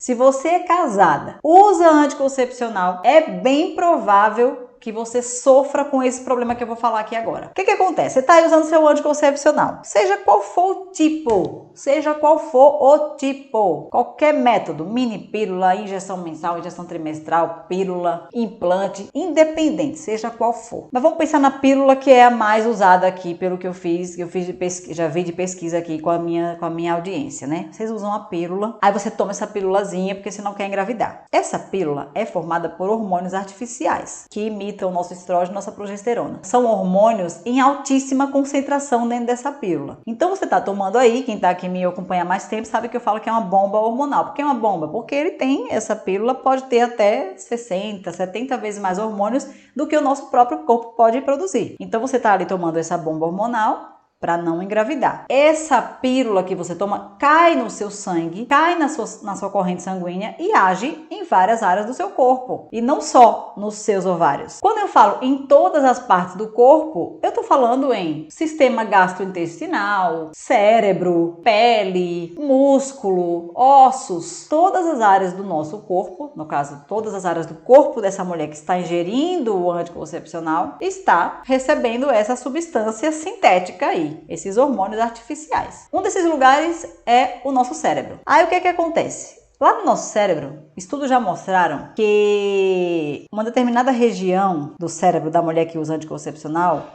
Se você é casada, usa anticoncepcional, é bem provável que você sofra com esse problema que eu vou falar aqui agora. O que acontece? Você está aí usando seu anticoncepcional, seja qual for o tipo, qualquer método, mini pílula, injeção mensal, injeção trimestral, pílula, implante, independente, seja qual for. Mas vamos pensar na pílula que é a mais usada aqui, pelo que eu fiz de pesquisa, já vi de pesquisa aqui com a minha audiência, né? Vocês usam a pílula, aí você toma essa pílulazinha porque você não quer engravidar. Essa pílula é formada por hormônios artificiais, que imitam o nosso estrógeno, nossa progesterona. São hormônios em altíssima concentração dentro dessa pílula. Então você está tomando aí, quem está aqui me acompanha há mais tempo sabe que eu falo que é uma bomba hormonal. Por que é uma bomba? Porque ele tem, essa pílula pode ter até 60, 70 vezes mais hormônios do que o nosso próprio corpo pode produzir. Então você está ali tomando essa bomba hormonal para não engravidar. Essa pílula que você toma cai no seu sangue, cai na sua corrente sanguínea e age em várias áreas do seu corpo. E não só nos seus ovários. Quando eu falo em todas as partes do corpo, eu tô falando em sistema gastrointestinal, cérebro, pele, músculo, ossos, todas as áreas do nosso corpo, no caso, todas as áreas do corpo dessa mulher que está ingerindo o anticoncepcional, está recebendo essa substância sintética aí, esses hormônios artificiais. Um desses lugares é o nosso cérebro. Aí o que acontece? Lá no nosso cérebro, estudos já mostraram que uma determinada região do cérebro da mulher que usa anticoncepcional,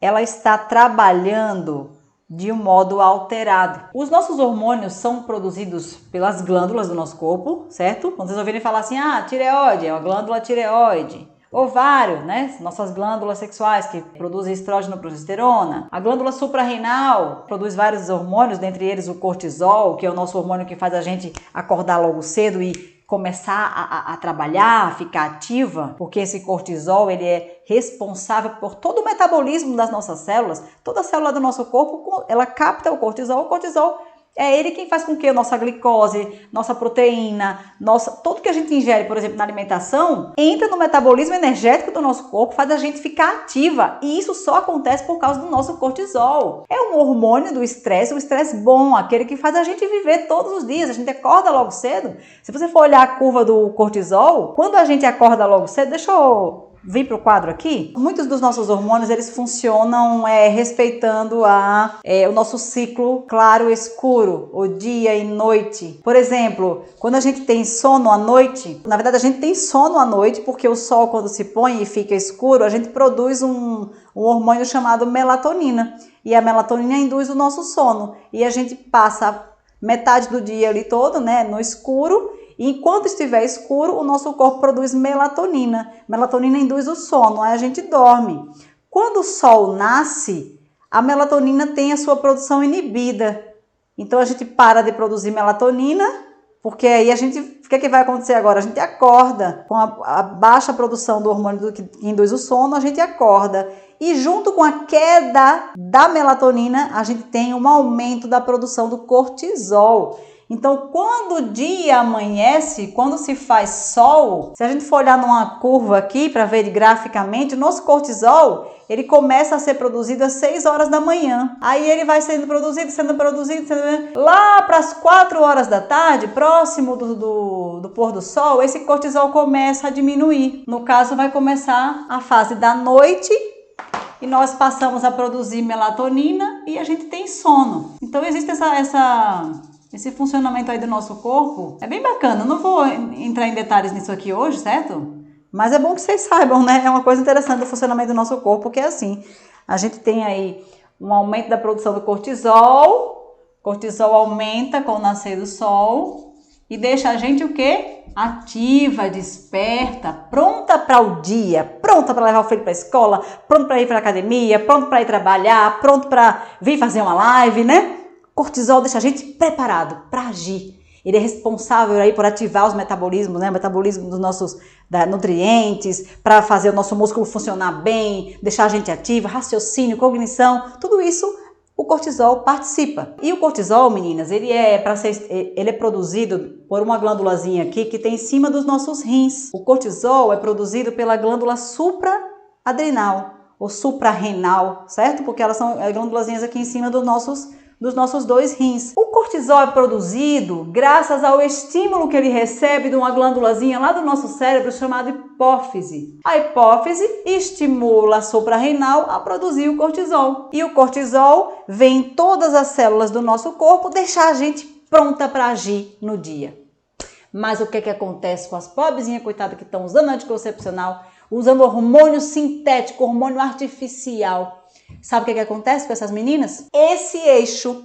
ela está trabalhando de um modo alterado. Os nossos hormônios são produzidos pelas glândulas do nosso corpo, certo? Quando vocês ouvirem falar assim, tireoide, é uma glândula tireoide. Ovário, né? Nossas glândulas sexuais que produzem estrógeno e progesterona. A glândula suprarrenal produz vários hormônios, dentre eles o cortisol, que é o nosso hormônio que faz a gente acordar logo cedo e começar a trabalhar, a ficar ativa, porque esse cortisol ele é responsável por todo o metabolismo das nossas células. Toda célula do nosso corpo, ela capta o cortisol é ele quem faz com que a nossa glicose, nossa proteína, tudo que a gente ingere, por exemplo, na alimentação, entra no metabolismo energético do nosso corpo, faz a gente ficar ativa. E isso só acontece por causa do nosso cortisol. É um hormônio do estresse, o estresse bom, aquele que faz a gente viver todos os dias. A gente acorda logo cedo. Se você for olhar a curva do cortisol, quando a gente acorda logo cedo, deixa eu vir para o quadro aqui. Muitos dos nossos hormônios, eles funcionam respeitando o nosso ciclo claro e escuro, o dia e noite. Por exemplo, quando a gente tem sono à noite, na verdade a gente tem sono à noite porque o sol quando se põe e fica escuro, a gente produz um hormônio chamado melatonina. E a melatonina induz o nosso sono. E a gente passa metade do dia ali todo, né, no escuro. E enquanto estiver escuro, o nosso corpo produz melatonina. Melatonina induz o sono, aí a gente dorme. Quando o sol nasce, a melatonina tem a sua produção inibida. Então a gente para de produzir melatonina, porque aí o que vai acontecer agora? A gente acorda. Com a baixa produção do hormônio que induz o sono, a gente acorda. E junto com a queda da melatonina, a gente tem um aumento da produção do cortisol. Então, quando o dia amanhece, quando se faz sol, se a gente for olhar numa curva aqui para ver graficamente, o nosso cortisol, ele começa a ser produzido às 6 horas da manhã. Aí ele vai sendo produzido, lá para as 4 horas da tarde, próximo do pôr do sol, esse cortisol começa a diminuir. No caso, vai começar a fase da noite e nós passamos a produzir melatonina e a gente tem sono. Então, existe esse funcionamento aí do nosso corpo. É bem bacana, eu não vou entrar em detalhes nisso aqui hoje, certo? Mas é bom que vocês saibam, né? É uma coisa interessante do funcionamento do nosso corpo, que é assim, a gente tem aí um aumento da produção do cortisol aumenta com o nascer do sol e deixa a gente o quê? Ativa, desperta, pronta para o dia, pronta para levar o filho para a escola, pronta para ir para a academia, pronta para ir trabalhar, pronto para vir fazer uma live, né? Cortisol deixa a gente preparado para agir. Ele é responsável aí por ativar os metabolismos, né? O metabolismo dos nossos nutrientes, para fazer o nosso músculo funcionar bem, deixar a gente ativa, raciocínio, cognição, tudo isso o cortisol participa. E o cortisol, meninas, ele é produzido por uma glândulazinha aqui que tem em cima dos nossos rins. O cortisol é produzido pela glândula supraadrenal ou suprarrenal, certo? Porque elas são glândulazinhas aqui em cima dos dos nossos 2 rins. O cortisol é produzido graças ao estímulo que ele recebe de uma glândulazinha lá do nosso cérebro chamada hipófise. A hipófise estimula a suprarrenal a produzir o cortisol. E o cortisol vem em todas as células do nosso corpo deixar a gente pronta para agir no dia. Mas o que acontece com as pobrezinhas coitadas que estão usando anticoncepcional, usando hormônio sintético, hormônio artificial? Sabe o que acontece com essas meninas? Esse eixo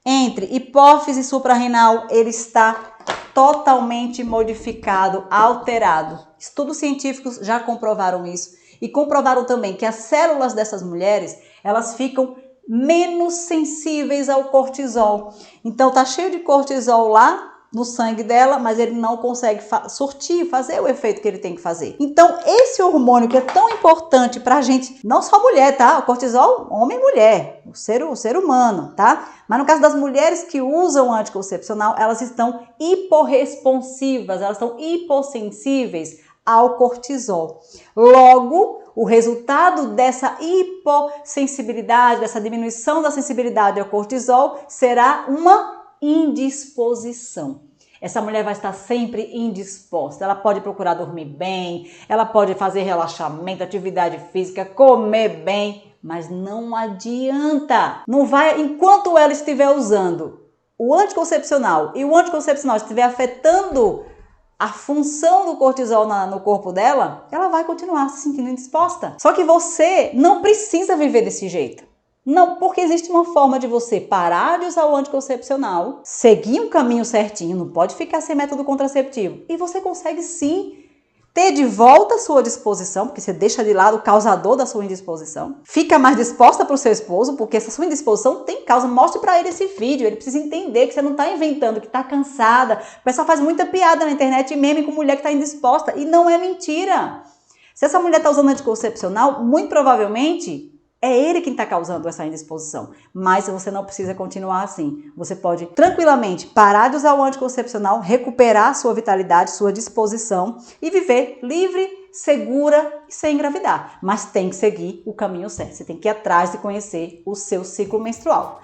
entre hipófise e suprarrenal, ele está totalmente modificado, alterado. Estudos científicos já comprovaram isso e comprovaram também que as células dessas mulheres, elas ficam menos sensíveis ao cortisol. Então tá cheio de cortisol lá no sangue dela, mas ele não consegue fazer o efeito que ele tem que fazer. Então, esse hormônio que é tão importante pra gente, não só mulher, tá? O cortisol, homem e mulher, o ser humano, tá? Mas no caso das mulheres que usam anticoncepcional, elas estão hiporresponsivas, elas estão hipossensíveis ao cortisol. Logo, o resultado dessa hipossensibilidade, dessa diminuição da sensibilidade ao cortisol, será uma indisposição. Essa mulher vai estar sempre indisposta. Ela pode procurar dormir bem, ela pode fazer relaxamento, atividade física, comer bem, mas não adianta. Não vai, enquanto ela estiver usando o anticoncepcional e o anticoncepcional estiver afetando a função do cortisol no corpo dela, ela vai continuar se sentindo indisposta. Só que você não precisa viver desse jeito. Não, porque existe uma forma de você parar de usar o anticoncepcional, seguir um caminho certinho, não pode ficar sem método contraceptivo. E você consegue sim ter de volta a sua disposição, porque você deixa de lado o causador da sua indisposição. Fica mais disposta para o seu esposo, porque essa sua indisposição tem causa. Mostre para ele esse vídeo, ele precisa entender que você não está inventando, que está cansada. O pessoal faz muita piada na internet e meme com mulher que está indisposta, e não é mentira. Se essa mulher está usando anticoncepcional, muito provavelmente é ele quem está causando essa indisposição, mas você não precisa continuar assim. Você pode tranquilamente parar de usar o anticoncepcional, recuperar sua vitalidade, sua disposição e viver livre, segura e sem engravidar. Mas tem que seguir o caminho certo. Você tem que ir atrás de conhecer o seu ciclo menstrual.